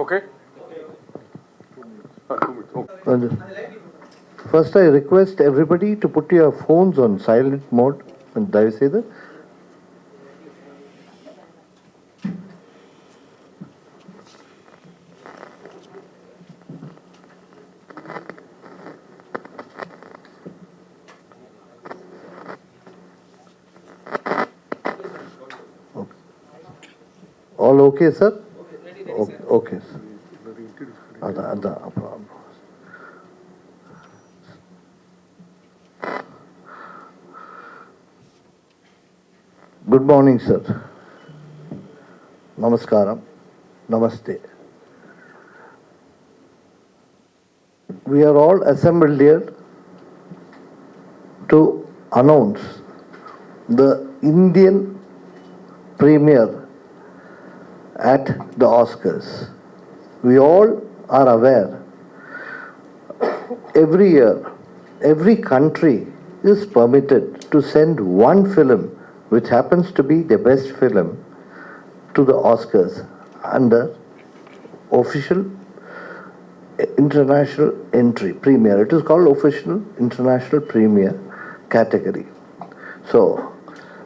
Okay? First, I request everybody to put your phones on silent mode. And ದಯವಿಟ್ಟು all okay, sir? Okay, okay, sir. Ada problem. Good morning, sir. Namaskaram. Namaste. We are all assembled here to announce the Indian premiere at the Oscars. We all are aware every year, every country is permitted to send one film which happens to be the best film to the Oscars under official international entry premiere. It is called official international premiere category. So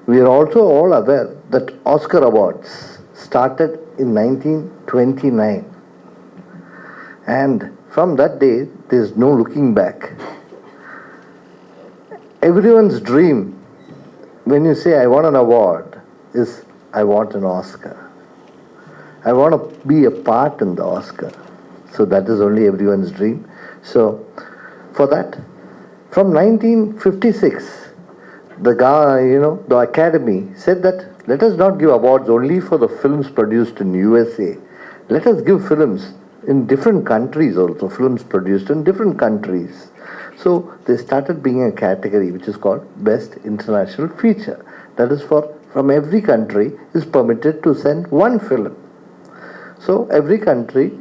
we are also all aware that Oscar Awards started in 1929, and from that day there is no looking back. Everyone's dream when you say I want an award is I want an Oscar. I want to be a part in the Oscar. So that is only everyone's dream. So for that, from 1956, the Academy said that let us not give awards only for the films produced in USA. Let us give films in different countries also, films produced in different countries. So they started being a category which is called Best International Feature. That is from every country is permitted to send one film. So every country,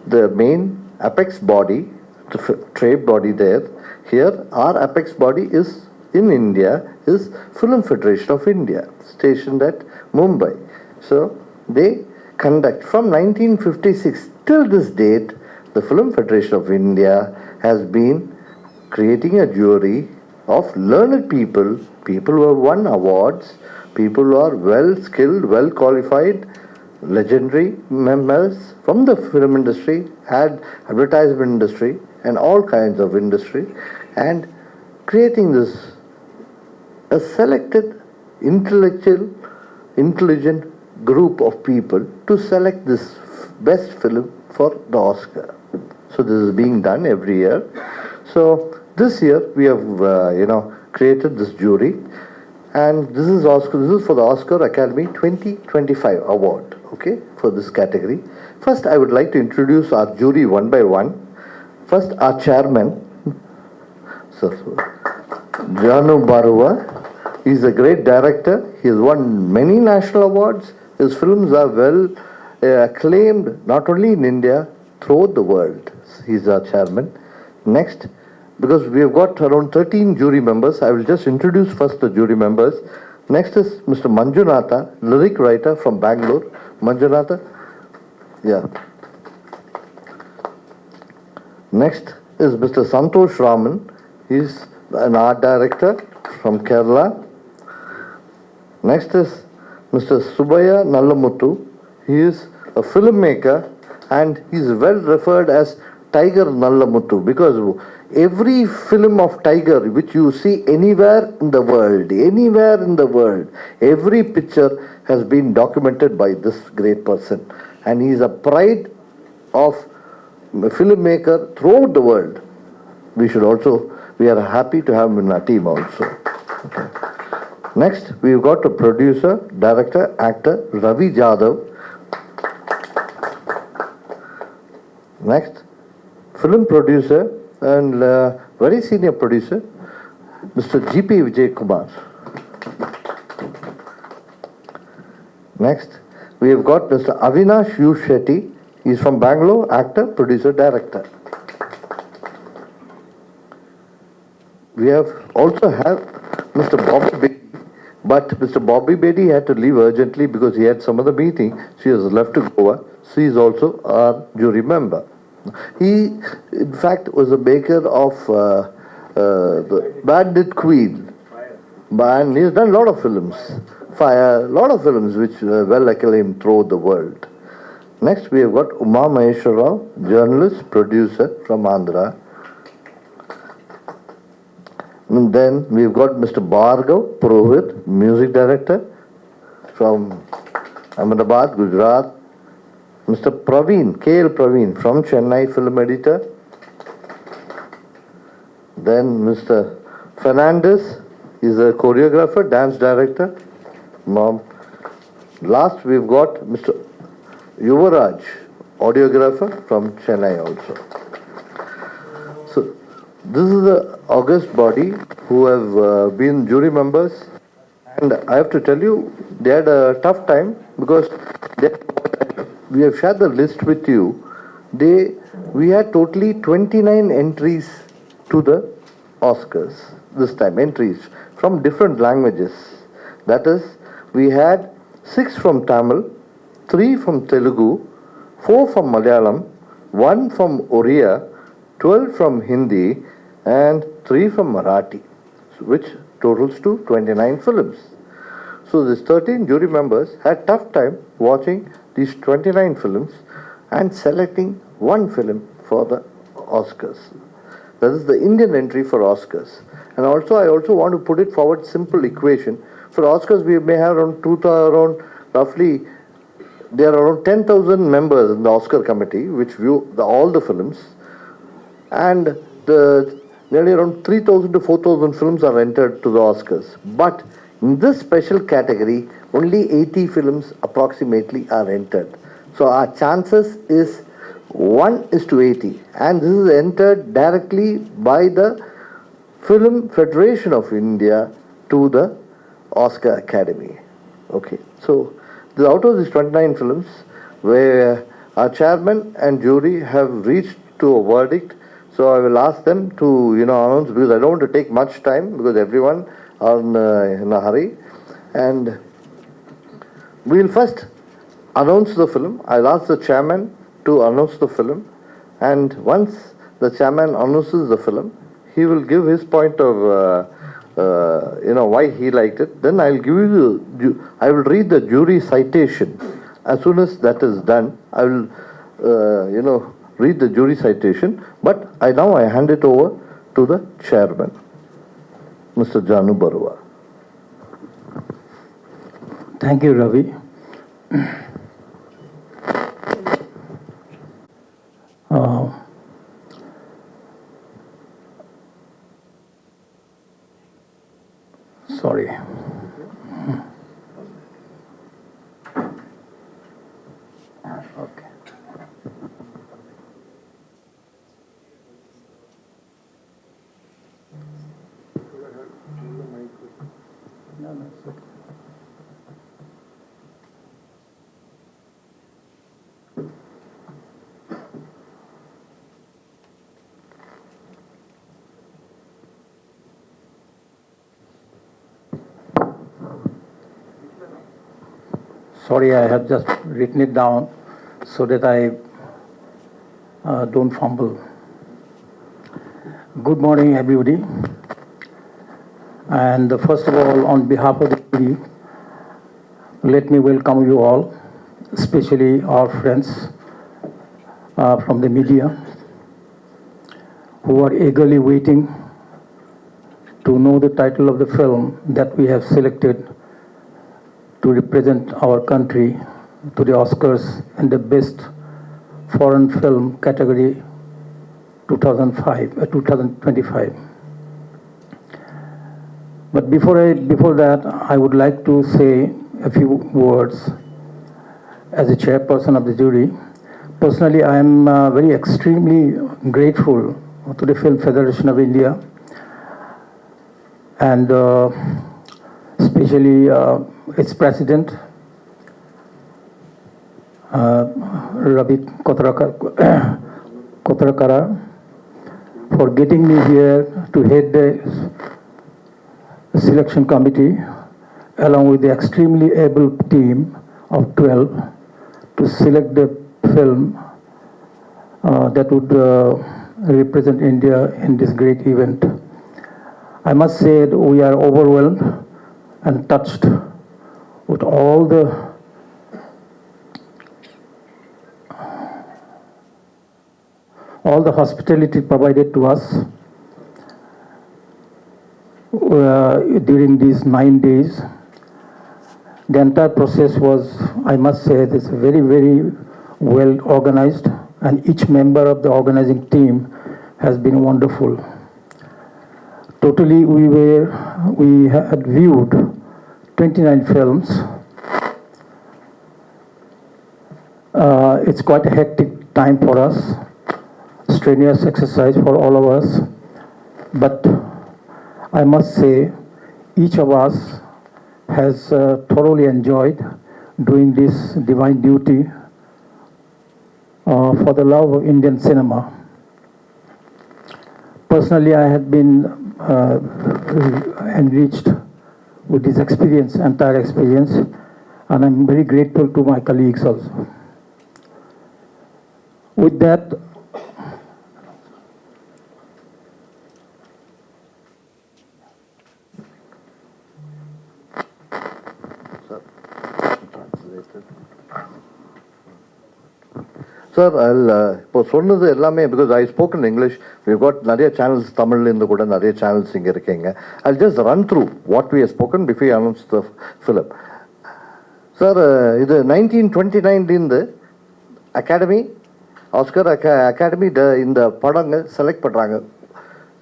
the main apex body, the trade body there, here our apex body is in India is Film Federation of India, stationed at Mumbai. So they conduct from 1956 till this date, the Film Federation of India has been creating a jury of learned people, people who have won awards, people who are well skilled, well qualified, legendary members from the film industry, advertisement industry, and all kinds of industry, and creating this a selected intelligent group of people to select this best film for the Oscar. So this is being done every year. So this year we have created this jury, and this is for the Oscar Academy 2025 award, okay, for this category. First, I would like to introduce our jury one by one. First, our chairman, Sir Janu Barua. He is a great director. He has won many national awards. His films are well acclaimed not only in India, throughout the world. He is our chairman. Next, because we have got around 13 jury members, I will just introduce first the jury members. Next is Mr. Manjunatha, lyric writer from Bangalore. Manjunatha, yeah. Next is Mr. Santosh Raman. He is an art director from Kerala. Next is Mr. Subaya Nallamuthu. He is a filmmaker and he is well referred as Tiger Nallamuthu because every film of Tiger which you see anywhere in the world, every picture has been documented by this great person. And he is a pride of a filmmaker throughout the world. We are happy to have him in our team also. Okay. Next, we've got a producer, director, actor, Ravi Jadhav. Next, film producer and very senior producer, Mr. G.P. Vijay Kumar. Next, we have got Mr. Avinash U. Shetty. He is from Bangalore, actor, producer, director. We also have Mr. But Mr. Bobby Bedi had to leave urgently because he had some other meeting. She was left to Goa. She is also our jury member. He, in fact, was a maker of the Bandit Queen. And he's done a lot of films. Fire, a lot of films which were well acclaimed throughout the world. Next, we have got Uma Maheshwar Rao, journalist, producer from Andhra. And then we've got Mr. Bhargav Purohit, music director from Ahmedabad, Gujarat. Mr. Praveen, KL Praveen from Chennai, film editor. Then Mr. Fernandez is a choreographer, dance director. Last we've got Mr. Yuvaraj, audiographer from Chennai also. So this is the august body who have been jury members, and I have to tell you they had a tough time because we have shared the list with you. We had totally 29 entries to the Oscars this time, entries from different languages. That is, we had 6 from Tamil, 3 from Telugu, 4 from Malayalam, 1 from Oriya, 12 from Hindi, and 3 from Marathi, which totals to 29 films. So these 13 jury members had tough time watching these 29 films and selecting one film for the Oscars. That is the Indian entry for Oscars. And also, I also want to put it forward simple equation. For Oscars, we may have around roughly, there are around 10,000 members in the Oscar committee which view all the films, and nearly around 3,000 to 4,000 films are entered to the Oscars. But in this special category, only 80 films approximately are entered. So our chances is 1:80, and this is entered directly by the Film Federation of India to the Oscar Academy. Okay, so out of these 29 films, where our chairman and jury have reached to a verdict, so I will ask them to announce, because I don't want to take much time because everyone are in a hurry, and we will first announce the film. I'll ask the chairman to announce the film, and once the chairman announces the film, he will give his point of why he liked it. Then I will read the jury citation. As soon as that is done, I will read the jury citation. But now I hand it over to the chairman, Mr. Janu Barua. Thank you, Ravi. Sorry. Okay. No, it's okay. Sorry, I have just written it down so that I don't fumble. Good morning, everybody. And first of all, on behalf of the jury, let me welcome you all, especially our friends from the media who are eagerly waiting to know the title of the film that we have selected to represent our country to the Oscars in the Best Foreign Film category 2025. But before that, I would like to say a few words as a chairperson of the jury. Personally, I am very extremely grateful to the Film Federation of India, and especially its president, Ravi Kotrakara, for getting me here to head the selection committee along with the extremely able team of 12, to select the film that would represent India in this great event. I must say that we are overwhelmed and touched with all the hospitality provided to us during these 9 days. The entire process was, I must say, this very, very well organized, and each member of the organizing team has been wonderful. Totally, we had viewed 29 films. It's quite a hectic time for us, strenuous exercise for all of us, but I must say each of us has thoroughly enjoyed doing this divine duty for the love of Indian cinema. Personally, I had been enriched with this experience, entire experience, and I'm very grateful to my colleagues also. With that, sir இப்போ சொன்னது எல்லாமே because I spoke in English we got நிறைய channels தமிழ்லேருந்து கூட நிறைய channels இங்கே இருக்கீங்க. I just run through what we have spoken before announce the film. Sir இது 1929 அகாடமி ஆஸ்கர் அகாடமி இந்த படங்கள் செலக்ட் பண்ணுறாங்க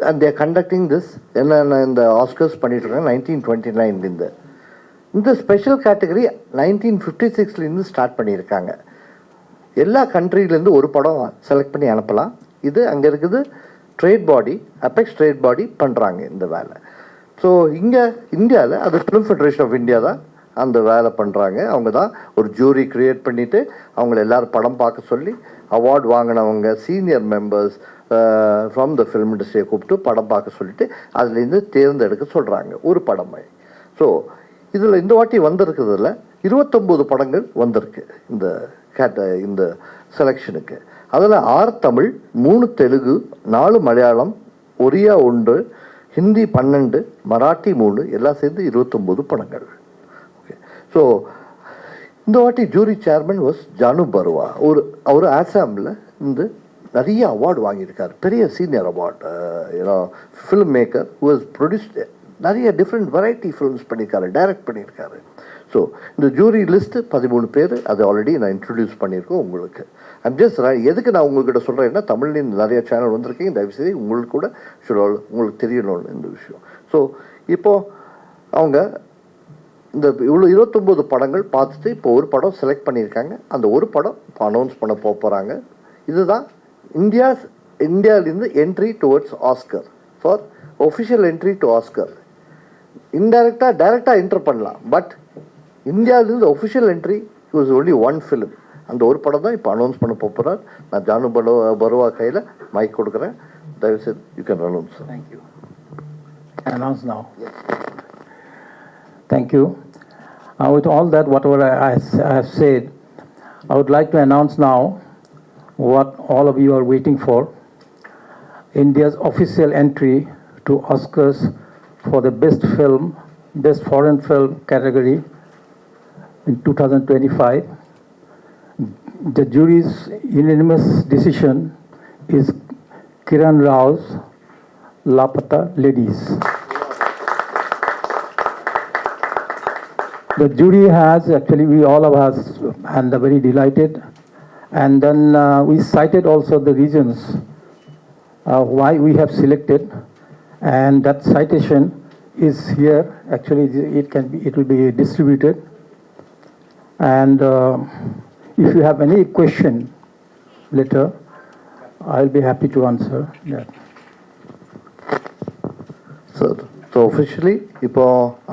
அண்ட் தேர் கண்டக்டிங் திஸ் என்னென்ன இந்த ஆஸ்கர்ஸ் பண்ணிட்டு இருக்காங்க 1929 இந்த ஸ்பெஷல் கேட்டகரி 1956 ஸ்டார்ட் பண்ணியிருக்காங்க. எல்லா கண்ட்ரிலேருந்து ஒரு படம் செலக்ட் பண்ணி அனுப்பலாம். இது அங்கே இருக்குது ட்ரேட் பாடி, அபெக்ஸ் ட்ரேட் பாடி பண்ணுறாங்க இந்த வேலை. ஸோ இங்கே இந்தியாவில் அது ஃபிலிம் ஃபெடரேஷன் ஆஃப் இந்தியா தான் அந்த வேலை பண்ணுறாங்க. அவங்க தான் ஒரு ஜூரி க்ரியேட் பண்ணிவிட்டு அவங்கள எல்லோரும் படம் பார்க்க சொல்லி அவார்டு வாங்கினவங்க senior members from the film இண்டஸ்ட்ரியை கூப்பிட்டு படம் பார்க்க சொல்லிவிட்டு அதுலேருந்து தேர்ந்தெடுக்க சொல்கிறாங்க ஒரு படமே. ஸோ இதில் இந்த வாட்டி வந்திருக்கிறதுல 29 படங்கள் வந்திருக்கு இந்த செலெக்ஷனுக்கு. அதில் 6 தமிழ், 3 தெலுங்கு, 4 மலையாளம், ஒரியா 1, ஹிந்தி 12, மராட்டி 3, எல்லாம் சேர்ந்து 29 படங்கள். ஓகே. ஸோ இந்த வாட்டி ஜூரி சேர்மன் வாஸ் ஜானு பருவா. அவர் ஆசாமில் இருந்து நிறைய அவார்டு வாங்கியிருக்கார், பெரிய சீனியர் அவார்டு. ஏன்னா film maker who has produced நிறைய டிஃப்ரெண்ட் வெரைட்டி ஃபிலிம்ஸ் பண்ணியிருக்காரு, டைரக்ட் பண்ணியிருக்காரு. ஸோ இந்த ஜூரி லிஸ்ட்டு 13 பேர், அது ஆல்ரெடி நான் இன்ட்ரடியூஸ் பண்ணியிருக்கோம் உங்களுக்கு. எதுக்கு நான் உங்கள்கிட்ட சொல்கிறேன்னா தமிழ்லேயும் நிறைய சேனல் வந்திருக்கீங்க, தயவுசெய்து உங்களுக்கு கூட உங்களுக்கு தெரியணும்னு இந்த விஷயம். ஸோ இப்போது அவங்க இந்த இவ்வளோ 29 படங்கள் பார்த்துட்டு இப்போ ஒரு படம் செலக்ட் பண்ணியிருக்காங்க. அந்த ஒரு படம் இப்போ அனௌன்ஸ் பண்ண போகிறாங்க. இதுதான் இந்தியாவிலேருந்து entry towards Oscar for official entry to Oscar. டைரெக்டாக என்ட்ரு பண்ணலாம், பட் இந்தியாவிலேருந்து official entry was only one film. அந்த ஒரு படம் தான் இப்போ அனௌன்ஸ் பண்ண போகிறார். நான் ஜானு பருவா கையில் மைக் கொடுக்குறேன். தயவுசெய்து you can announce. Thank you. Announce now. Yes. Thank you. With all that, whatever I have said, I would like to announce now what all of you are waiting for. India's official entry to Oscars for the best film, best foreign film category in 2025. The jury's unanimous decision is Kiran Rao's Lapata Ladies. The jury has actually, we all of us and are very delighted, and then we cited also the reasons why we have selected, and that citation is here. Actually, it will be distributed, and if you have any question later, I'll be happy to answer that. Sir, so officially இப்போ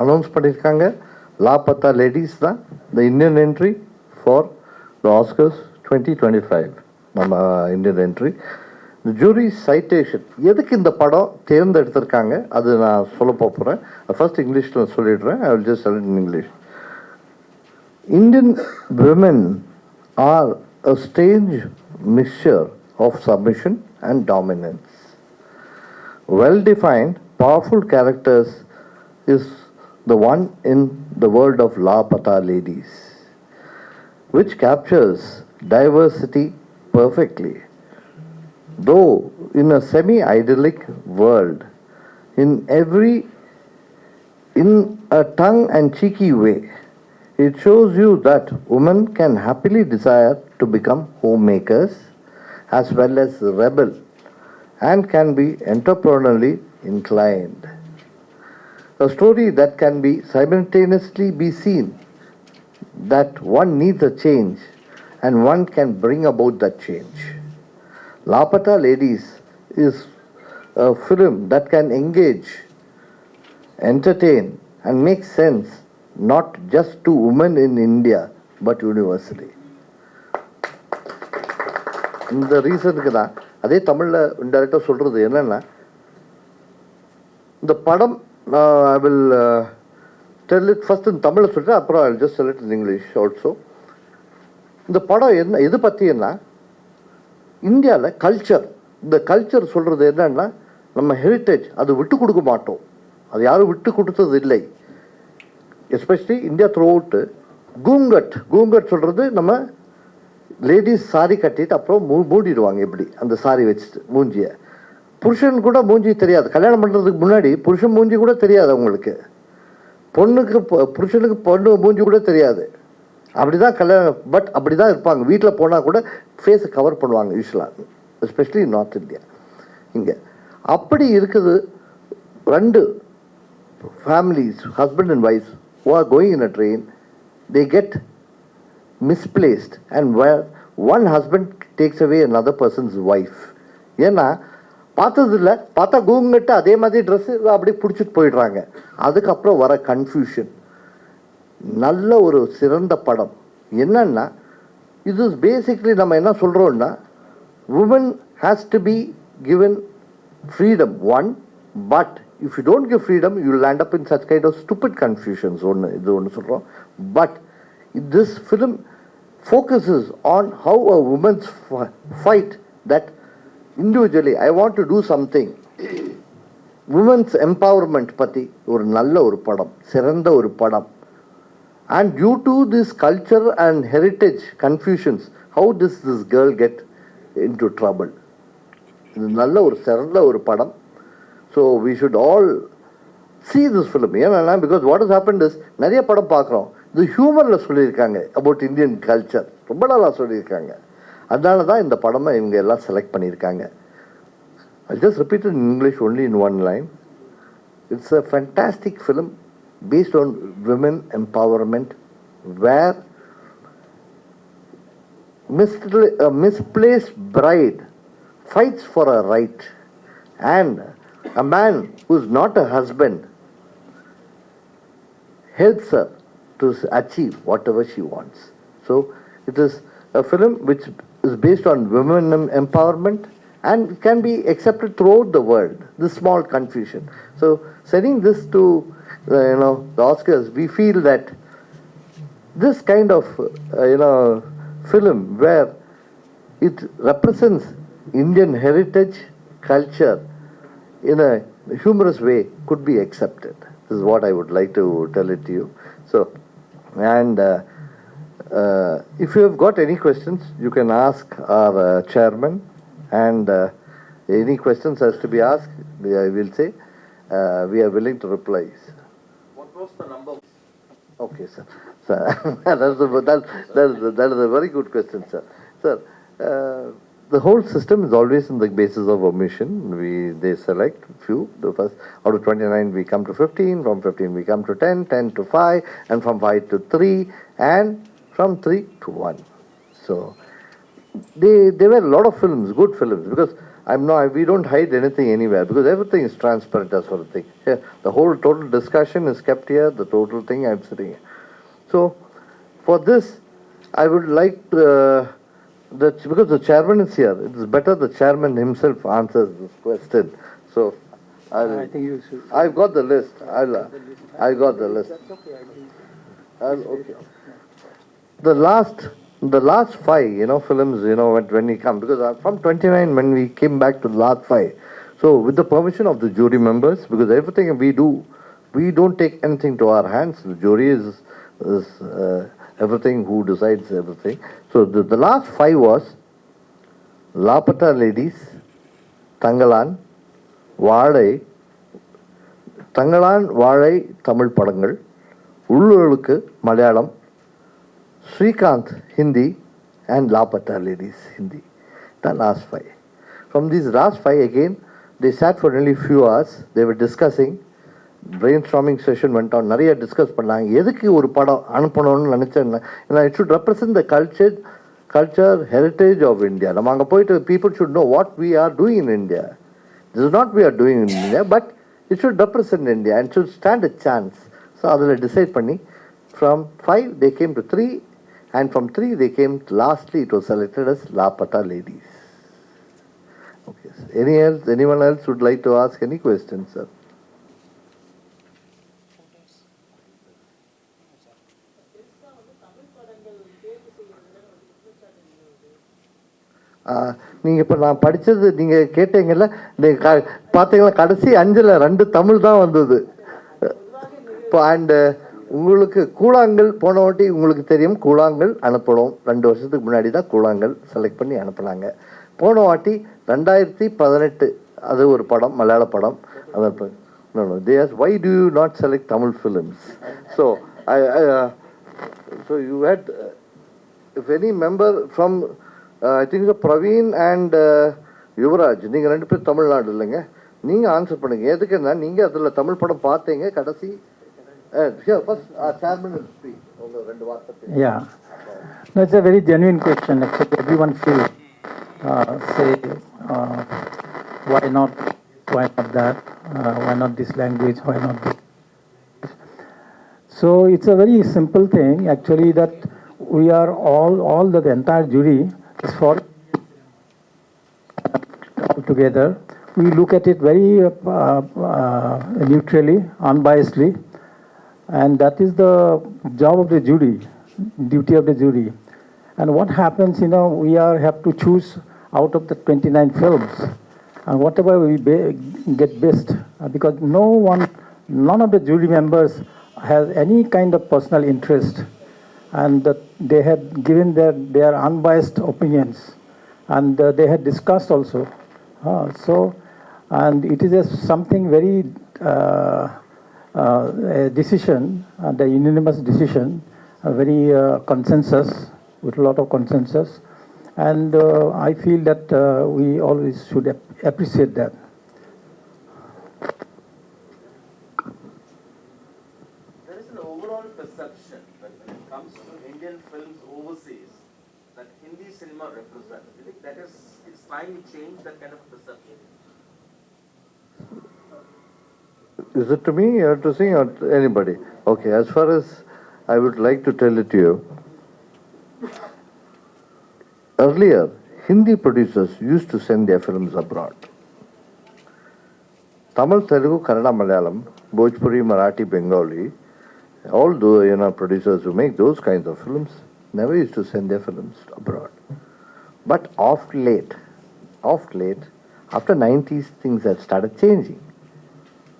announce பண்ணியிருக்காங்க லாபத்தா ladies தான் the Indian entry for the Oscars 2025. நம்ம Indian entry jury citation எதுக்கு இந்த படம் தேர்ந்தெடுத்திருக்காங்க அது நான் சொல்ல போகிறேன். ஃபர்ஸ்ட் இங்கிலீஷில் சொல்லிடுறேன். I will just tell it in English. Indian women are a strange mixture of submission and dominance. Well-defined, powerful characters is the one in the world of Lapata Ladies, which captures diversity perfectly. Though in a semi-idyllic world, in a tongue-and-cheeky way, it shows you that women can happily desire to become homemakers as well as rebel and can be entrepreneurially inclined. A story that can be simultaneously be seen that one needs a change and one can bring about that change. Lapata Ladies is a film that can engage, entertain and make sense not just to women in India but universally. இந்த ரீசனுக்கு தான் அதே தமிழில் இன்டெரக்டாக சொல்கிறது என்னென்னா, இந்த படம் I will tell it first in தமிழில் சொல்லிட்டு அப்புறம் I will just tell it in English also. இந்த படம் என்ன எது பற்றினா, இந்தியாவில் கல்ச்சர், இந்த கல்ச்சர் சொல்கிறது என்னன்னா நம்ம ஹெரிட்டேஜ் அது விட்டு கொடுக்க மாட்டோம், அது யாரும் விட்டு கொடுத்தது இல்லை. எஸ்பெஷலி இந்தியா த்ரூ அவுட்டு கூங்கட் சொல்கிறது நம்ம லேடிஸ் சாரி கட்டிட்டு அப்புறம் மூடிடுவாங்க இப்படி அந்த சாரி வச்சுட்டு மூஞ்சியை. புருஷன் கூட மூஞ்சி தெரியாது, கல்யாணம் பண்ணுறதுக்கு முன்னாடி புருஷன் மூஞ்சி கூட தெரியாது அவங்களுக்கு, புருஷனுக்கு பொண்ணு மூஞ்சி கூட தெரியாது. அப்படி தான் கல்யாணம், பட் அப்படி தான் இருப்பாங்க. வீட்டில் போனால் கூட ஃபேஸை கவர் பண்ணுவாங்க யூஸ்வலாக, எஸ்பெஷலி நார்த் இந்தியா. இங்கே அப்படி இருக்குது. ரெண்டு families, husband and wife, who are going in a train, they get misplaced and where one husband takes away another person's wife. ஏன்னா பார்த்ததில்ல, பார்த்தா கூங்கட்டு அதே மாதிரி ட்ரெஸ்ஸு அப்படியே பிடிச்சிட்டு போயிடுறாங்க. அதுக்கப்புறம் வர கன்ஃபியூஷன். நல்ல ஒரு சிறந்த படம். என்னன்னா இது பேசிக்லி நம்ம என்ன சொல்கிறோன்னா, women has to be given freedom, one, but if you don't give freedom, you will end up in such kind of stupid confusions. But this film focuses on how a woman's fight that individually, I want to do something. Women's empowerment பற்றி ஒரு நல்ல ஒரு படம், சிறந்த ஒரு படம். And due to this culture and heritage confusions, how does this girl get into trouble? இது நல்ல ஒரு சிறந்த ஒரு படம். So we should all see this film. ஏன்னா because what has happened is, நிறைய படம் பார்க்குறோம், இது ஹியூமரில் சொல்லியிருக்காங்க அபவுட் இந்தியன் கல்ச்சர், ரொம்ப நல்லா சொல்லியிருக்காங்க. அதனால தான் இந்த படமை இவங்க எல்லாம் செலக்ட் பண்ணியிருக்காங்க. I just repeat it in English only in one line. It's a fantastic film based on women empowerment, where a misplaced bride fights for a right, and a man who's not a husband helps her to achieve whatever she wants. So it is a film which is based on women empowerment and can be accepted throughout the world. This small confusion. So sending this to the Oscars, we feel that this kind of film where it represents Indian heritage, culture in a humorous way could be accepted. This is what I would like to tell it to you. So, and if you have got any questions, you can ask our chairman, and any questions has to be asked, I will say, we are willing to reply. What was the number? Okay, sir. Sir, that is a very good question, sir. Sir, the whole system is always on the basis of omission. They select few. The first out of 29 we come to 15. From 15 we come to 10. 10 to 5, and from 5 to 3, and from 3 to 1. So there were a lot of films, good films, because we don't hide anything anywhere, because everything is transparent as sort of thing. Here, the whole total discussion is kept here. The total thing I'm sitting here. So for this, I would like That's because the chairman is here. It is better the chairman himself answers this question. So, I think you should. I've got the list. I got the list. Okay. The last five, films, when we come, because from 29, when we came back to the last five. So, with the permission of the jury members, because everything we do, we don't take anything to our hands. The jury is everything who decides everything. So, the last five was Lapata Ladies, Tangalan, Vaadai, Tangalan, Vaadai, Tamil Padangal, Ullurukku, Malayalam, Srikanth, Hindi, and Lapata Ladies, Hindi. The last five. From these last five, again, they sat for nearly few hours. They were discussing. Brainstorming session went on. நிறைய discuss பண்ணாங்க. எதுக்கு ஒரு படம் அனுப்பணும்னு நினச்சேன்னா, it should represent the culture, heritage of India. நம்ம அங்கே போயிட்டு people should know what we are doing in India. This is not we are doing in India, but it should represent India and should stand a chance. So அதில் decide பண்ணி from 5 they came to 3, and from 3 they came to, lastly it was selected as Lapata Ladies. Okay. Anyone else would like to ask any questions, sir? நீங்கள் இப்போ நான் படித்தது நீங்கள் கேட்டீங்கல்ல, நீங்கள் பார்த்தீங்களா, கடைசி 5ல் 2 தமிழ் தான் வந்தது. இப்போ அண்டு உங்களுக்கு கூழாங்கல் போன வாட்டி உங்களுக்கு தெரியும், கூழாங்கல் அனுப்பணும். 2 வருஷத்துக்கு முன்னாடி தான் கூழாங்கல் செலக்ட் பண்ணி அனுப்புனாங்க. போன வாட்டி 2018 அது ஒரு படம், மலையாள படம். அது they asked, why do you not select Tamil films? So so you had if any member from I think so Praveen and Yuvraj, நீங்கள் 2 பேர் தமிழ்நாடு இல்லைங்க, நீங்கள் ஆன்சர் பண்ணுங்க. எதுக்குன்னா நீங்கள் அதில் தமிழ் படம் பார்த்தீங்க கடைசி. First, chairman will speak. Yeah, that's a very genuine question. Actually, everyone feels, why not that? Why not this language? Why not this? So it's a very simple thing, actually, that we are all the entire jury is for all together. We look at it very neutrally, unbiasedly. And that is the job of the jury, duty of the jury. And what happens, we have to choose out of the 29 films, and whatever we get best, because none of the jury members has any kind of personal interest, and they had given their unbiased opinions, and they had discussed also. And it is something very a decision, the unanimous decision, a very consensus, with a lot of consensus, and I feel that we always should appreciate that. There is an overall perception that when it comes to Indian films overseas, that Hindi cinema represents. I think that it's time to change that kind of perception. Is it to me or to sing or to anybody? Okay, as far as I would like to tell it to you, earlier Hindi producers used to send their films abroad. Tamil, Telugu, Kannada, Malayalam, Bhojpuri, Marathi, Bengali, all the producers who make those kinds of films never used to send their films abroad. But of late, after 90s, things had started changing.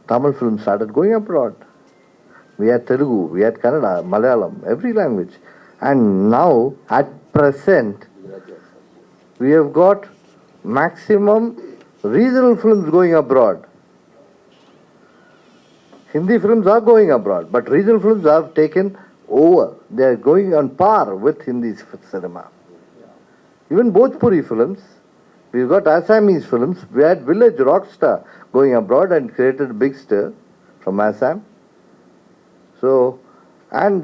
Tamil films started going abroad. We had Telugu, we had Kannada, Malayalam, every language. And now, at present, we have got maximum regional films going abroad. Hindi films are going abroad, but regional films have taken over. They are going on par with Hindi cinema. Even Bhojpuri films, we've got Assamese films. We had Village Rockstar going abroad and created a big stir from Assam. So, and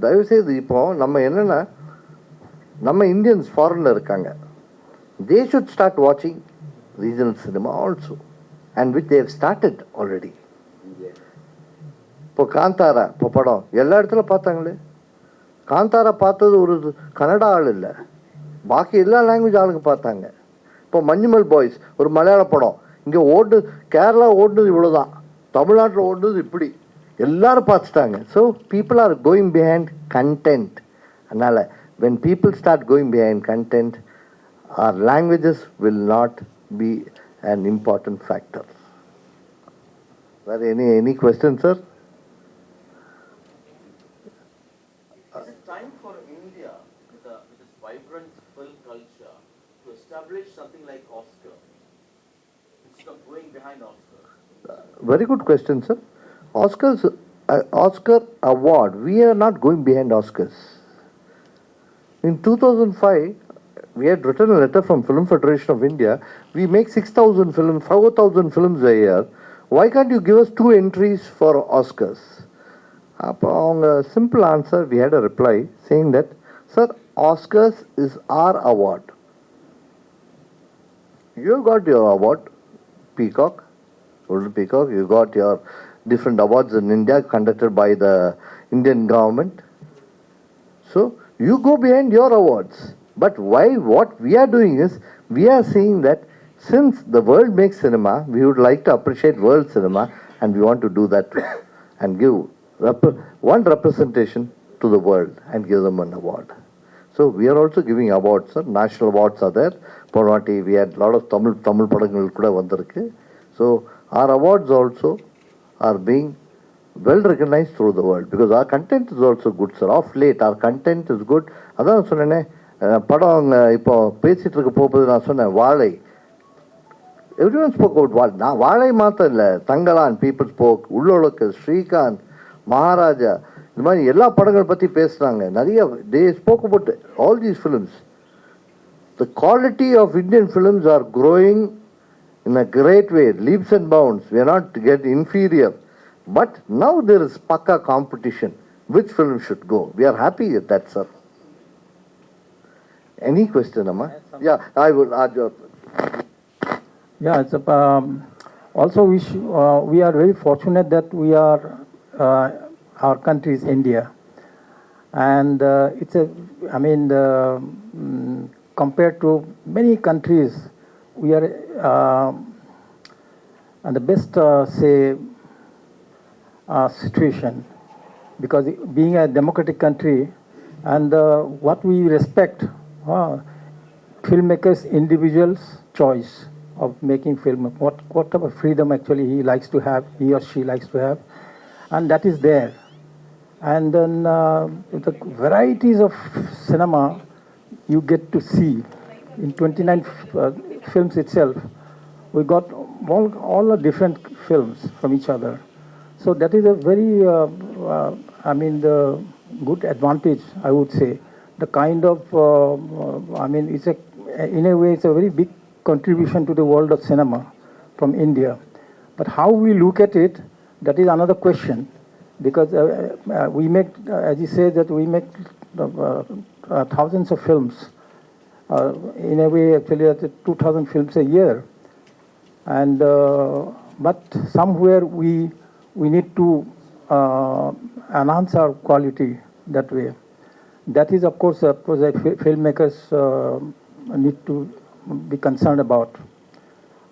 தயவு செய்து இப்போ நம்ம என்னன்னா, நம்ம Indians ஃபாரின்ல இருக்காங்க. They should start watching regional cinema also, and which they have started already. இப்போ காந்தாரா இப்போ படம் எல்லா இடத்துல பார்த்தாங்களே. காந்தாரா பார்த்தது ஒரு கன்னடா ஆள் இல்லை, பாக்கி எல்லா லாங்குவேஜ் ஆளுங்க பார்த்தாங்க. இப்போ மஞ்சுமல் பாய்ஸ் ஒரு மலையாள படம் இங்கே ஓடு, கேரளா ஓடுனது இவ்வளோதான், தமிழ்நாட்டில் ஓடுனது இப்படி, எல்லாரும் பார்த்துட்டாங்க. So people are going behind content. அதனால் when people start going behind content, our languages will not be an important factor. Any question, sir? Is it time for India, with its vibrant film culture, to establish something like Oscar instead of going behind Oscar? Very good question, sir. Oscar award, we are not going behind Oscars. In 2005, we had written a letter from Film Federation of India. We make 6,000 films, 4,000 films a year. Why can't you give us 2 entries for Oscars? On a simple answer, we had a reply saying that, sir, Oscars is our award. You got your award, Peacock, Golden Peacock. You got your different awards in India conducted by the Indian government. So you go behind your awards. But why? What we are doing is, we are saying that since the world makes cinema, we would like to appreciate world cinema, and we want to do that too, and give one representation to the world and give them an award. So we are also giving awards, sir. National awards are there. Ponati, we had a lot of Tamil padangal kuda vandirukku. So our awards also are being well recognized through the world, because our content is also good, sir. Of late our content is good. அதான் சொன்னேனே, படம் இப்போ பேசிட்டு இருக்க போகுது. நான் சொன்னேன் வாழை, எவ்ரிவன் ஸ்போக் அவுட் வாழை. நான் வாழை மாத்திரம் இல்லை, தங்கலான் பீப்புள் ஸ்போக், உள்ளொழுக்கு, ஸ்ரீகாந்த், மகாராஜா, இந்த மாதிரி எல்லா படங்கள் பற்றி பேசுகிறாங்க. நிறைய they spoke about all these films. The quality of Indian films are growing in a great way, leaps and bounds. We are not get inferior. But now there is pakka competition. Which film should go? We are happy with that, sir. Any question, Amma? Yeah, I will. Yeah, it's also we are very fortunate that we are our country is India, and it's a compared to many countries, we are in the best situation, because being a democratic country, and what we respect, filmmakers individuals choice of making film, whatever freedom actually he likes to have, he or she likes to have, and that is there. And then the varieties of cinema you get to see in 29 films itself. We got all the different films from each other. So that is a very, the good advantage, I would say. The kind of, it's in a way, it's a very big contribution to the world of cinema from India. But how we look at it, that is another question. Because we make, as you say, that we make thousands of films. In a way, actually, 2,000 films a year. And but somewhere we need to enhance our quality that way. That is, of course, filmmakers need to be concerned about.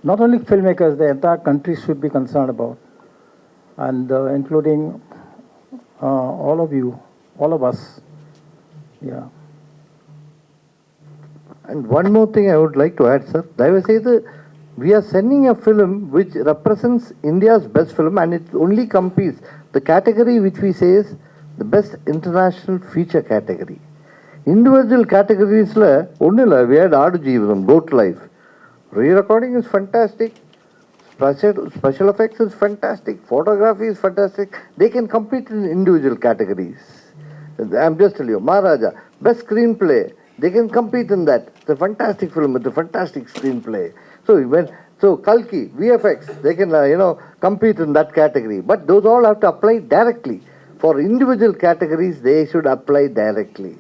Not only filmmakers, the entire country should be concerned about, and including all of you, all of us. Yeah. And one more thing I would like to add, sir. We are sending a film which represents India's best film, and it only competes. The category which we say is the best international feature category. Individual categories, we had Aadu Jeevanam, Goat Life. Re-recording is fantastic. Special effects is fantastic. Photography is fantastic. They can compete in individual categories. I'm just telling you, Maharaja, best screenplay. They can compete in that. It's a fantastic film with a fantastic screenplay. So Kalki, VFX, they can compete in that category. But those all have to apply directly. For individual categories, they should apply directly.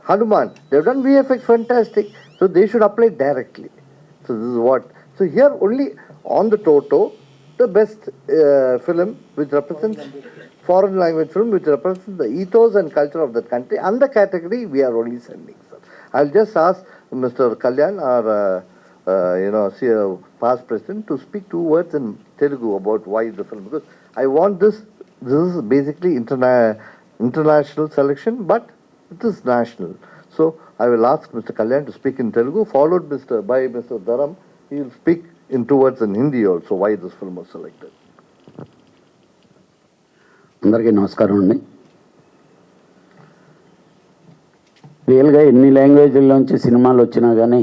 Hanuman, they've done VFX fantastic, so they should apply directly. So this is what. So here only on the Toto, the best film which represents foreign language film which represents the ethos and culture of that country, and the category we are only sending. Sir, I'll just ask Mr. Kalyan, our past president, to speak 2 words in Telugu about why the film. Because I want this. This is basically international selection, but it is national. So I will ask Mr. Kalyan to speak in Telugu, followed by Mr. Dharam. He will speak in 2 words in Hindi also why this film was selected. అందరికీ నమస్కారం అండి. రియల్గా ఎన్ని లాంగ్వేజ్లోంచి సినిమాలు వచ్చినా కానీ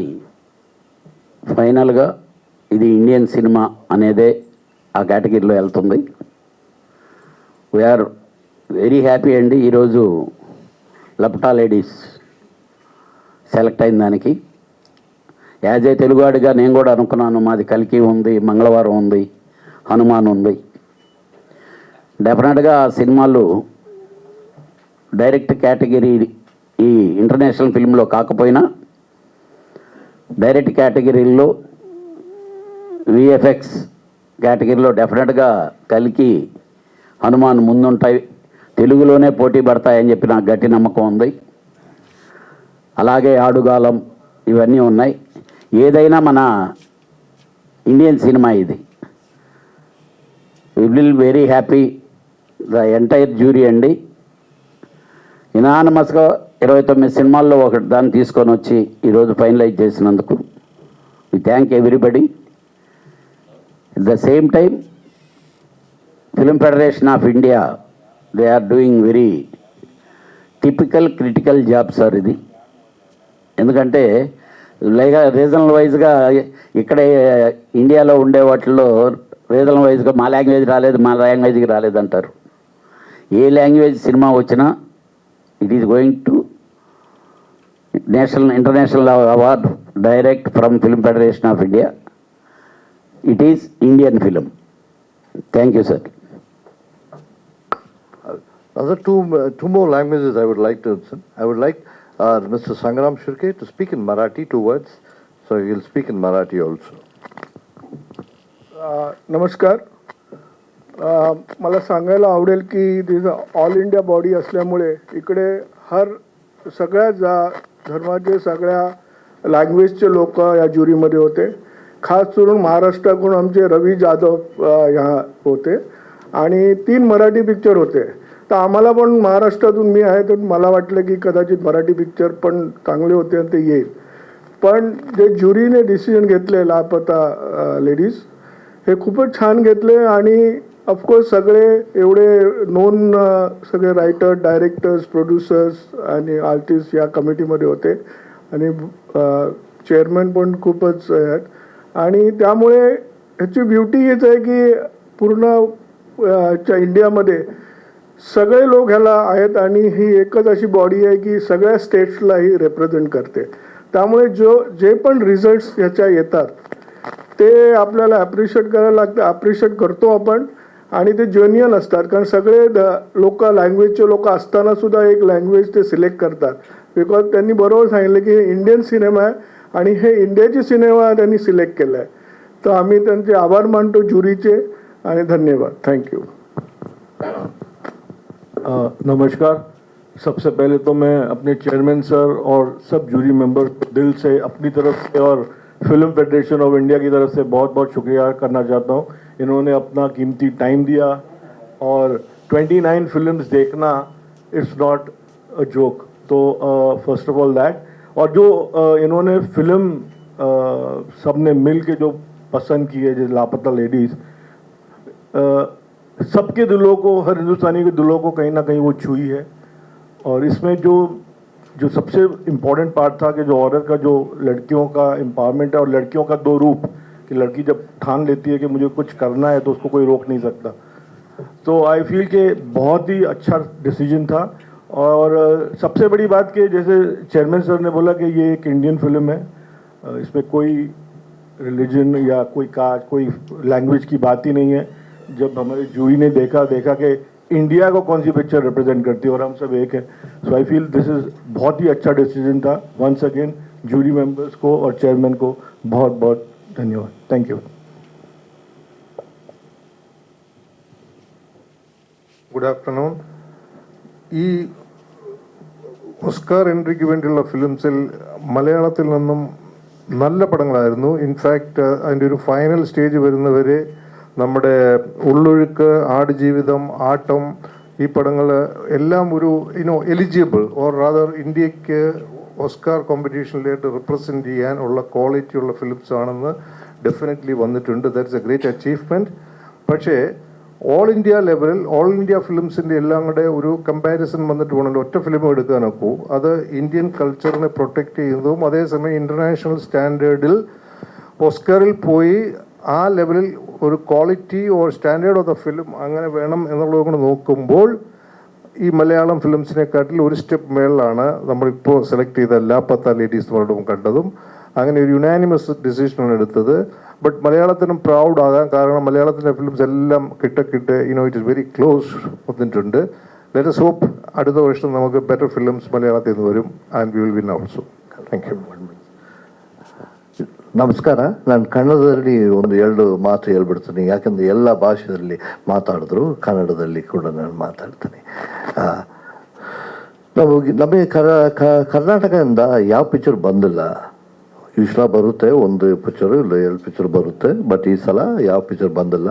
ఫైనల్గా ఇది ఇండియన్ సినిమా అనేదే ఆ కేటగిరీలో వెళ్తుంది. వీఆర్ వెరీ హ్యాపీ అండి. ఈరోజు లపటా లేడీస్ సెలెక్ట్ అయిన దానికి యాజ్ ఏ తెలుగువాడిగా నేను కూడా అనుకున్నాను, మాది కల్కి ఉంది, మంగళవారం ఉంది, హనుమాన్ ఉంది. డెఫినెట్గా ఆ సినిమాలు డైరెక్ట్ కేటగిరీ ఈ ఇంటర్నేషనల్ ఫిల్మ్లో కాకపోయినా డైరెక్ట్ కేటగిరీలో విఎఫ్ఎక్స్ కేటగిరీలో డెఫినెట్గా కల్కి, హనుమాన్ ముందుంటాయి, తెలుగులోనే పోటీ పడతాయని చెప్పి నాకు గట్టి నమ్మకం ఉంది. అలాగే ఆడుగాలం ఇవన్నీ ఉన్నాయి. ఏదైనా మన ఇండియన్ సినిమా ఇది. We will very happy the entire jury అండి. ఇనానమస్గా 29 సినిమాల్లో ఒకటి దాన్ని తీసుకొని వచ్చి ఈరోజు ఫైనలైజ్ చేసినందుకు we thank everybody. At the same time film federation of India they are doing very typical critical job sir ఇది. ఎందుకంటే రీజనల్ వైజ్గా ఇక్కడే ఇండియాలో ఉండే వాటిల్లో రీజనల్ వైజ్గా మా లాంగ్వేజ్ రాలేదు, మా లాంగ్వేజ్కి రాలేదంటారు. ఏ లాంగ్వేజ్ సినిమా వచ్చినా it is going to international award direct from film federation of India. It is Indian film. Thank you sir. Other two more languages I would like to listen. I would like Mr. Sangram Shirke to speak in Marathi 2 words. So he will speak in Marathi also. नमस्कार. मला सांगायला आवडेल की all India body असल्यामुळे इकडे सगळ्या धर्माचे, सगळ्या लँग्वेजचे लोक या ज्युरीमध्ये होते. खास करून महाराष्ट्राकडून आमचे रवी जाधव ह्या होते आणि 3 मराठी पिक्चर होते. तर आम्हाला पण महाराष्ट्रातून मी आहे, तर मला वाटलं की कदाचित मराठी पिक्चर पण चांगले होते आणि ते येईल. पण जे ज्युरीने डिसिजन घेतले लापता लेडीज हे खूपच छान घेतले. आणि ऑफकोर्स सगळे एवढे नोन सगळे रायटर, डायरेक्टर्स, प्रोड्युसर्स आणि आर्टिस्ट या कमिटीमध्ये होते आणि चेअरमॅन पण खूपच आहेत. आणि त्यामुळे ह्याची ब्युटी हीच आहे की पूर्ण इंडियामध्ये सगळे लोक ह्याला आहेत आणि ही एकच अशी बॉडी आहे की सगळ्या स्टेट्सला ही रिप्रेझेंट करते. त्यामुळे जे पण रिझल्ट्स ह्याच्या येतात ते आपल्याला ॲप्रिशिएट करायला लागतं. ॲप्रिशिएट करतो आपण आणि ते जेन्युइन असतात, कारण सगळे लँग्वेजचे लोक असताना सुद्धा एक लँग्वेज ते सिलेक्ट करतात. बिकॉज त्यांनी बरोबर सांगितलं की हे इंडियन सिनेमा आहे आणि हे इंडियाची सिनेमा त्यांनी सिलेक्ट केला आहे. तर आम्ही त्यांचे आभार मानतो ज्युरीचे आणि धन्यवाद. थँक्यू. नमस्कार. सबसे पहले तो मैं अपने चेयरमैन सर और सब जूरी मेंबर्स दिल से अपनी तरफ से और फिल्म फेडरेशन ऑफ इंडिया की तरफ से बहुत बहुत शुक्रिया करना चाहता हूँ. इन्होंने अपना कीमती टाइम दिया और 29 फिल्म्स देखना इट्स नॉट अ जोक. तो फर्स्ट ऑफ ऑल दैट. और जो इन्होंने फिल्म सब ने मिल के जो पसंद की है, जैसे लापता लेडीज़, सबके दिलों को, हर हिंदुस्तानी के दिलों को कहीं ना कहीं वो छुई है. और इसमें जो सबसे इम्पोर्टेंट पार्ट था कि जो औरत का, जो लड़कियों का एम्पावरमेंट है और लड़कियों का 2 रूप, कि लड़की जब ठान लेती है कि मुझे कुछ करना है तो उसको कोई रोक नहीं सकता. तो आई फील कि बहुत ही अच्छा डिसीजन था. और सबसे बड़ी बात कि जैसे चेयरमैन सर ने बोला कि ये एक इंडियन फिल्म है, इसमें कोई रिलीजन या कोई कास्ट, कोई लैंग्वेज की बात ही नहीं है. जब हमारे जूरी ने देखा कि इंडिया को कौन सी पिक्चर रिप्रेजेंट करती है और हम सब एक है. सो आई फील दिस इज़ बहुत ही अच्छा डिसीजन था. वंस अगेन जूरी मेंबर्स को और चेयरमैन को बहुत बहुत धन्यवाद. Thank you. Good afternoon. ఈ ഓസ്കാർ എൻട്രിക്ക് വേണ്ടിയുള്ള ഫിലിംസിൽ മലയാളത്തിൽ നിന്നും നല്ല പടങ്ങളായിരുന്നു. ഇൻഫാക്റ്റ് അതിൻ്റെ ഒരു ഫൈനൽ സ്റ്റേജ് വരുന്നവരെ നമ്മുടെ ഉള്ളൊഴുക്ക്, ആടുജീവിതം, ആട്ടം, ഈ പടങ്ങൾ എല്ലാം ഒരു എലിജിബിൾ ഓർ റാദർ ഇന്ത്യക്ക് ഓസ്കാർ കോമ്പറ്റീഷനിലായിട്ട് റിപ്രസെൻറ്റ് ചെയ്യാൻ ഉള്ള ക്വാളിറ്റി ഉള്ള ഫിലിംസ് ആണെന്ന് ഡെഫിനറ്റ്ലി വന്നിട്ടുണ്ട്. That's A great achievement. പക്ഷേ ഓൾ ഇന്ത്യ ലെവലിൽ ഓൾ ഇന്ത്യ ഫിലിംസിൻ്റെ എല്ലാം കൂടെ ഒരു കമ്പാരിസൺ വന്നിട്ട് വേണമല്ലോ ഒറ്റ ഫിലിം എടുക്കാനൊക്കൂ. അത് ഇന്ത്യൻ കൾച്ചറിനെ പ്രൊട്ടക്റ്റ് ചെയ്യുന്നതും അതേസമയം ഇൻ്റർനാഷണൽ സ്റ്റാൻഡേർഡിൽ ഓസ്കറിൽ പോയി ആ ലെവലിൽ ഒരു quality or standard of the film അങ്ങനെ വേണം എന്നുള്ളത് കൂടെ നോക്കുമ്പോൾ ഈ മലയാളം ഫിലിംസിനെക്കാട്ടിൽ ഒരു സ്റ്റെപ്പ് മേളിലാണ് നമ്മളിപ്പോൾ സെലക്ട് ചെയ്ത ലാപ്പത്ത ലേഡീസ് വേൾഡും കണ്ടതും. അങ്ങനെ ഒരു യുനാനിമസ് ഡിസിഷനാണ് എടുത്തത്. ബട്ട് മലയാളത്തിനും പ്രൗഡ് ആകാം, കാരണം മലയാളത്തിൻ്റെ ഫിലിംസ് എല്ലാം കിട്ടക്കിട്ട് ഇറ്റ് ഇസ് വെരി ക്ലോസ് വന്നിട്ടുണ്ട്. ലെറ്റ് us ഹോപ്പ് അടുത്ത വർഷം നമുക്ക് ബെറ്റർ ഫിലിംസ് മലയാളത്തിൽ നിന്ന് വരും and we will win also. Thank you. ನಮಸ್ಕಾರ. ನಾನು ಕನ್ನಡದಲ್ಲಿ ಒಂದು 2 ಮಾತು ಹೇಳ್ಬಿಡ್ತೀನಿ, ಯಾಕಂದರೆ ಎಲ್ಲ ಭಾಷೆಯಲ್ಲಿ ಮಾತಾಡಿದ್ರು, ಕನ್ನಡದಲ್ಲಿ ಕೂಡ ನಾನು ಮಾತಾಡ್ತೀನಿ. ನಮಗೆ ಕರ್ನಾಟಕದಿಂದ ಯಾವ ಪಿಕ್ಚರ್ ಬಂದಿಲ್ಲ. ಯೂಶ್ವಲ ಬರುತ್ತೆ, 1 ಪಿಕ್ಚರು ಇಲ್ಲ 2 ಪಿಕ್ಚರ್ ಬರುತ್ತೆ. ಬಟ್ ಈ ಸಲ ಯಾವ ಪಿಕ್ಚರ್ ಬಂದಿಲ್ಲ.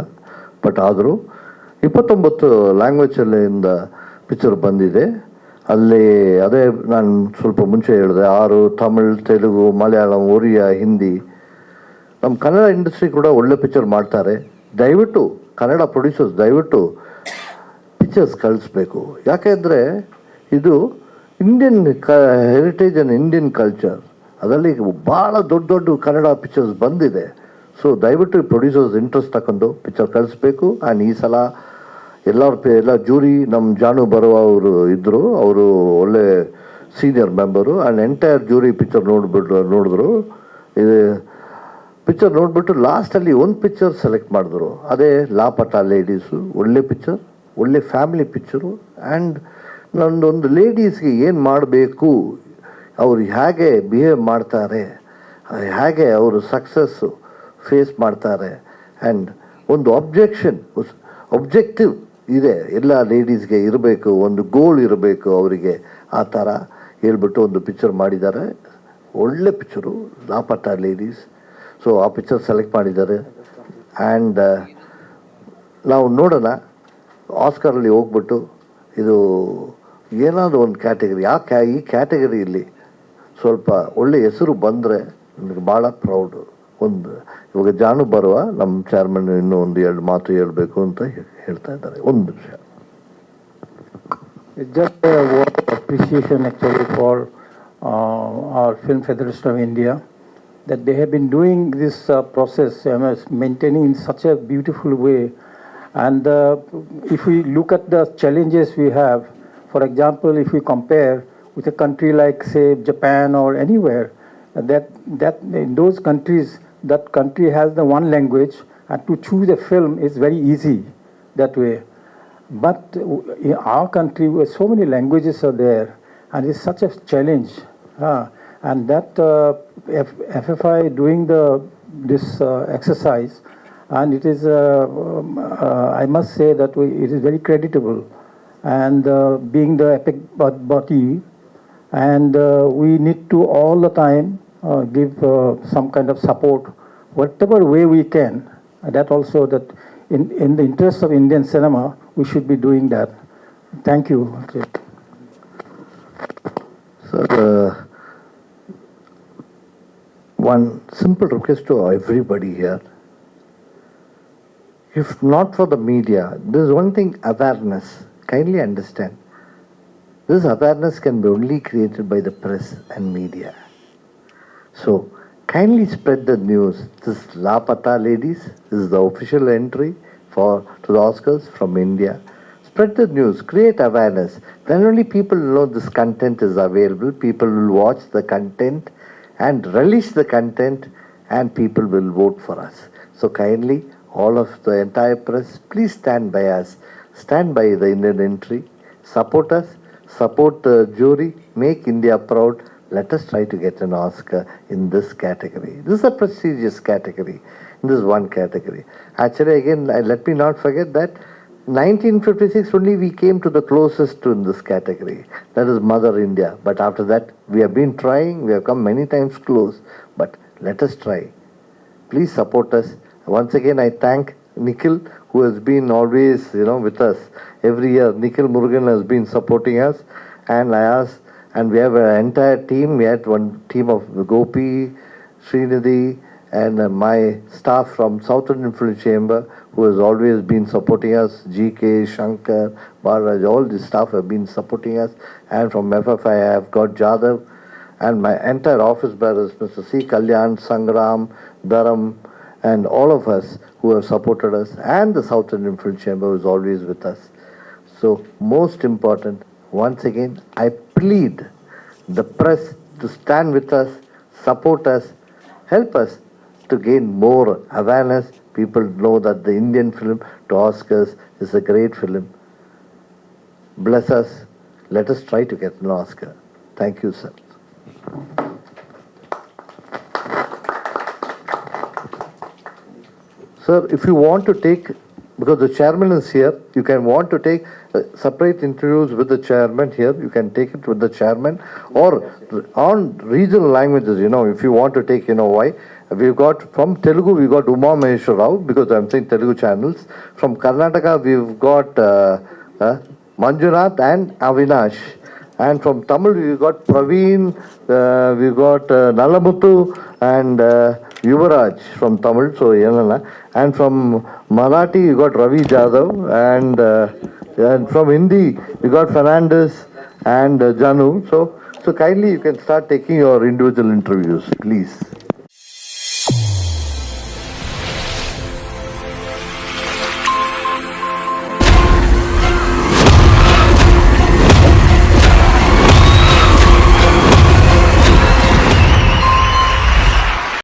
ಬಟ್ ಆದರೂ 29 ಲ್ಯಾಂಗ್ವೇಜಲ್ಲಿಂದ ಪಿಕ್ಚರ್ ಬಂದಿದೆ. ಅಲ್ಲಿ ಅದೇ ನಾನು ಸ್ವಲ್ಪ ಮುಂಚೆ ಹೇಳಿದೆ, 6 ತಮಿಳ್, ತೆಲುಗು, ಮಲಯಾಳಂ, ಒರಿಯಾ, ಹಿಂದಿ. ನಮ್ಮ ಕನ್ನಡ ಇಂಡಸ್ಟ್ರಿ ಕೂಡ ಒಳ್ಳೆ ಪಿಕ್ಚರ್ ಮಾಡ್ತಾರೆ. ದಯವಿಟ್ಟು ಕನ್ನಡ ಪ್ರೊಡ್ಯೂಸರ್ಸ್ ದಯವಿಟ್ಟು ಪಿಕ್ಚರ್ಸ್ ಕಳಿಸ್ಬೇಕು. ಯಾಕೆಂದರೆ ಇದು Indian heritage and Indian culture. ಅದರಲ್ಲಿ ಭಾಳ ದೊಡ್ಡ ದೊಡ್ಡ ಕನ್ನಡ ಪಿಕ್ಚರ್ಸ್ ಬಂದಿದೆ. ಸೊ ದಯವಿಟ್ಟು ಪ್ರೊಡ್ಯೂಸರ್ಸ್ ಇಂಟ್ರೆಸ್ಟ್ ತಗೊಂಡು ಪಿಕ್ಚರ್ ಕಳಿಸ್ಬೇಕು. ಆ್ಯಂಡ್ ಈ ಸಲ ಎಲ್ಲ ಜೂರಿ ನಮ್ಮ ಜಾನು ಬರುವ ಅವರು ಇದ್ದರು, ಅವರು ಒಳ್ಳೆ senior member. And entire jury picture ನೋಡಿದ್ರು. ಇದು ಪಿಕ್ಚರ್ ನೋಡಿಬಿಟ್ಟು ಲಾಸ್ಟಲ್ಲಿ 1 ಪಿಕ್ಚರ್ ಸೆಲೆಕ್ಟ್ ಮಾಡಿದ್ರು, ಅದೇ ಲಾಪಟ ಲೇಡೀಸು. ಒಳ್ಳೆ ಪಿಕ್ಚರ್, ಒಳ್ಳೆ ಫ್ಯಾಮಿಲಿ ಪಿಕ್ಚರು. ಆ್ಯಂಡ್ ನನ್ನೊಂದು ಲೇಡೀಸ್ಗೆ ಏನು ಮಾಡಬೇಕು, ಅವರು ಹೇಗೆ ಬಿಹೇವ್ ಮಾಡ್ತಾರೆ, ಹೇಗೆ ಅವರು ಸಕ್ಸಸ್ಸು ಫೇಸ್ ಮಾಡ್ತಾರೆ, ಆ್ಯಂಡ್ ಒಂದು ಒಬ್ಜೆಕ್ಟಿವ್ ಇದೆ ಎಲ್ಲ ಲೇಡೀಸ್ಗೆ ಇರಬೇಕು, ಒಂದು ಗೋಲ್ ಇರಬೇಕು ಅವರಿಗೆ. ಆ ಥರ ಹೇಳ್ಬಿಟ್ಟು ಒಂದು ಪಿಕ್ಚರ್ ಮಾಡಿದ್ದಾರೆ. ಒಳ್ಳೆ ಪಿಕ್ಚರು ಲಾಪಟ ಲೇಡೀಸ್. ಸೊ ಆ ಪಿಕ್ಚರ್ ಸೆಲೆಕ್ಟ್ ಮಾಡಿದ್ದಾರೆ. ಆ್ಯಂಡ್ ನಾವು ನೋಡೋಣ ಆಸ್ಕರಲ್ಲಿ ಹೋಗ್ಬಿಟ್ಟು ಇದು ಏನಾದರೂ ಒಂದು ಕ್ಯಾಟಗರಿ, ಈ ಕ್ಯಾಟಗರಿಯಲ್ಲಿ ಸ್ವಲ್ಪ ಒಳ್ಳೆ ಹೆಸರು ಬಂದರೆ ನನಗೆ ಭಾಳ ಪ್ರೌಡು. ಇವಾಗ ಜಾನು ಬರುವ ನಮ್ಮ ಚೇರ್ಮನ್ ಇನ್ನೂ 1-2 ಮಾತು ಹೇಳಬೇಕು ಅಂತ ಹೇಳ್ತಾ ಇದ್ದಾರೆ. 1 ನಿಮಿಷ. It's just a word of appreciation actually for our Film Federation of India, that they have been doing this process, maintaining in such a beautiful way. And if we look at the challenges we have, for example, if we compare with a country like, say, Japan or anywhere, that in those countries, that country has the one language, and to choose a film is very easy that way. But in our country, where so many languages are there, and it's such a challenge. And that FFI doing this exercise, and it is, I must say that it is very creditable, and being the epic body, and we need to all the time give some kind of support, whatever way we can. That also, that in the interest of Indian cinema, we should be doing that. Thank you. Sir, one simple request to everybody here. If not for the media, there's one thing, awareness. Kindly understand. This awareness can be only created by the press and media. So, kindly spread the news. This Lapata ladies, this is the official entry to the Oscars from India. Spread the news, create awareness. Then only people know this content is available. People will watch the content and relish the content, and people will vote for us. So kindly, all of the entire press, please stand by us. Stand by the Indian entry. Support us. Support the jury. Make India proud. Let us try to get an Oscar in this category. This is a prestigious category. In this one category. Actually, again, let me not forget that 1956 only we came to the closest to in this category. That is Mother India. But after that, we have been trying. We have come many times close. But let us try. Please support us. Once again, I thank Nikhil, who has been always, with us. Every year, Nikhil Murugan has been supporting us. And I asked, and we have an entire team. We had one team of Gopi, Srinidhi, and my staff from South Indian Film Chamber, who has always been supporting us, GK, Shankar, Barraj, all the staff have been supporting us. And from FFI, I have got Jadhav, and my entire office bearers, Mr. C. Kalyan, Sangram, Dharam, and all of us who have supported us, and the South Indian Film Chamber, who is always with us. So, most important, once again, I plead the press to stand with us, support us, help us to gain more awareness. People know that the Indian film to Oscars is a great film. Bless us. Let us try to get an Oscar. Thank you, sir. Sir, if you want to take, because the chairman is here, you can want to take separate interviews with the chairman here, you can take it with the chairman, or on regional languages, if you want to take, why. We've got, from Telugu, we've got Uma Maheshwar Rao, because I'm saying Telugu channels. From Karnataka, we've got Manjunath and Avinash. And from Tamil, we've got Praveen, we've got Nalamuthu and Yuvaraj from Tamil, so Yelana. And from Marathi, we got Ravi Jadhav, and from Hindi, we got Fernandez and Janu. So kindly you can start taking your individual interviews, please.